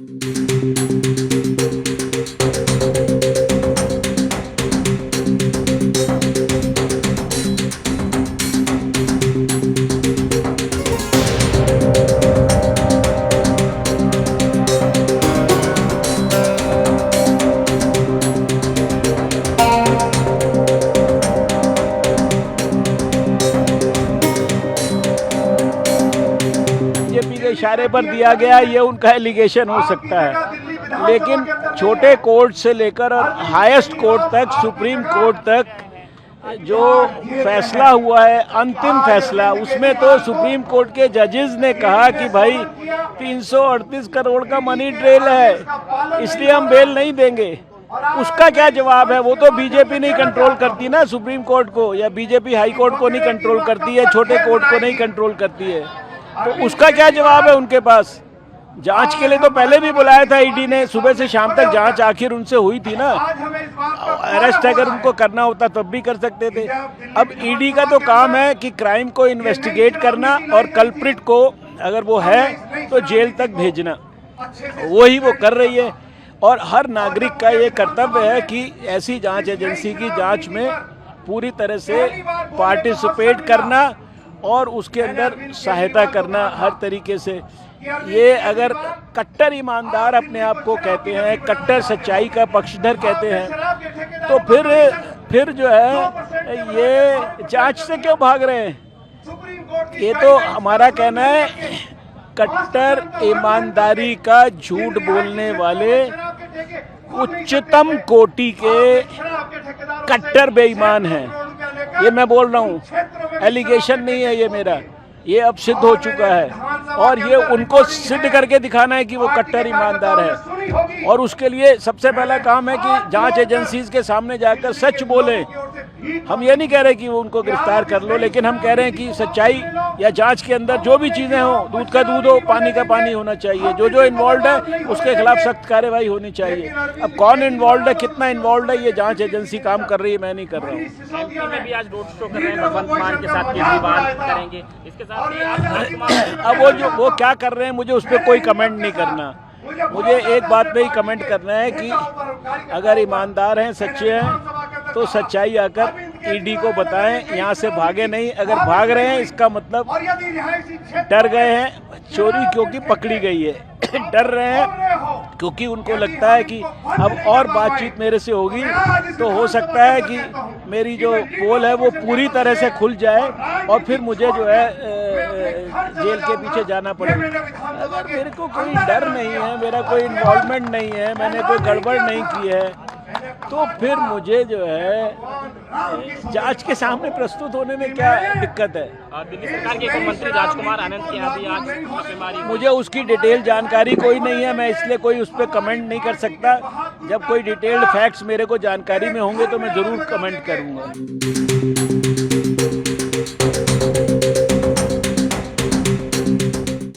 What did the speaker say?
BJP के इशारे पर दिया गया, ये उनका एलिगेशन हो सकता है, लेकिन छोटे कोर्ट से लेकर और हाईएस्ट कोर्ट तक, सुप्रीम कोर्ट तक जो फैसला हुआ है, अंतिम फैसला, उसमें तो सुप्रीम कोर्ट के जजेस ने कहा कि भाई 338 करोड़ का मनी ट्रेल है, इसलिए हम बेल नहीं देंगे। उसका क्या जवाब है? वो तो बीजेपी नहीं कंट्रोल करती ना सुप्रीम कोर्ट को, या बीजेपी हाई कोर्ट को नहीं कंट्रोल करती है, छोटे कोर्ट को नहीं कंट्रोल करती है, तो उसका क्या जवाब है उनके पास? जांच के लिए तो पहले भी बुलाया था ईडी ने, सुबह से शाम तक जांच आखिर उनसे हुई थी ना। अरेस्ट अगर उनको करना होता तब भी कर सकते थे। अब ईडी का तो काम है कि क्राइम को इन्वेस्टिगेट करना और कल्प्रिट को अगर वो है तो जेल तक भेजना, वही वो कर रही है। और हर नागरिक का ये कर्तव्य है कि ऐसी जांच एजेंसी की जांच में पूरी तरह से पार्टिसिपेट करना और उसके अंदर सहायता करना हर तरीके से। ये अगर कट्टर ईमानदार अपने आप को कहते हैं, कट्टर सच्चाई का पक्षधर कहते हैं, तो फिर जो है ये जांच से क्यों भाग रहे हैं? ये तो हमारा कहना है कट्टर ईमानदारी का झूठ बोलने वाले उच्चतम कोटि के कट्टर बेईमान हैं। ये मैं बोल रहा हूँ, एलिगेशन नहीं है ये मेरा, ये अब सिद्ध हो चुका है और ये उनको सिद्ध करके दिखाना है कि वो कट्टर ईमानदार है। और उसके लिए सबसे पहला काम है कि जांच एजेंसीज के सामने जाकर सच बोलें। हम ये नहीं कह रहे कि वो उनको गिरफ्तार कर लो, लेकिन हम कह रहे हैं कि सच्चाई या जांच के अंदर जो भी चीज़ें हो, दूध का दूध हो, पानी का पानी होना चाहिए। जो जो इन्वॉल्व है उसके खिलाफ सख्त कार्रवाई होनी चाहिए। अब कौन इन्वॉल्व है, कितना इन्वॉल्व है, ये जांच एजेंसी काम कर रही है, मैं नहीं कर रहा हूँ। एमपी में भी आज रोड शो कर रहे हैं, भगवंत मान के साथ केजरीवाल करेंगे, इसके साथ ही अब वो क्या कर रहे हैं मुझे उस पर कोई कमेंट नहीं करना। मुझे एक बात पे ही कमेंट करना है कि अगर ईमानदार हैं, सच्चे हैं, तो सच्चाई आकर ईडी को बताएं, यहाँ से भागे नहीं। अगर भाग रहे हैं इसका मतलब डर गए हैं, चोरी क्योंकि पकड़ी गई है, डर रहे हैं क्योंकि उनको लगता है कि अब और बातचीत मेरे से होगी तो हो सकता है कि मेरी जो पोल है वो पूरी तरह से खुल जाए और फिर मुझे जो है जेल के पीछे जाना पड़े। अगर मेरे को कोई डर नहीं है, मेरा कोई इन्वॉल्वमेंट नहीं है, मैंने कोई गड़बड़ नहीं की है, तो फिर मुझे जो है जांच के सामने प्रस्तुत होने में क्या दिक्कत है? दिल्ली सरकार के एक मंत्री राजकुमार आनंद की आज छापेमारी, मुझे उसकी डिटेल जानकारी कोई नहीं है, मैं इसलिए कोई उस पर कमेंट नहीं कर सकता। जब कोई डिटेल्ड फैक्ट्स मेरे को जानकारी में होंगे तो मैं ज़रूर कमेंट करूँगा।